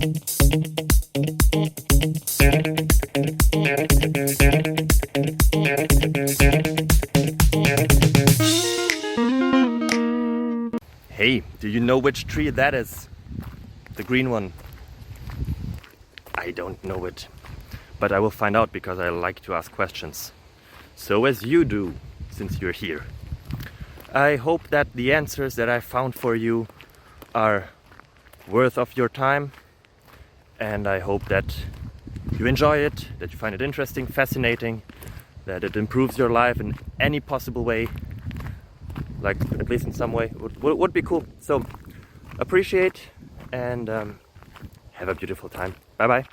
Hey, do you know which tree that is? The green one. I don't know it, but I will find out because I like to ask questions. So as you do, since you're here. I hope that the answers that I found for you are worth of your time, and I hope that you enjoy it, that you find it interesting, fascinating, that it improves your life in any possible way, like at least in some way, would be cool. So appreciate and have a beautiful time. Bye bye.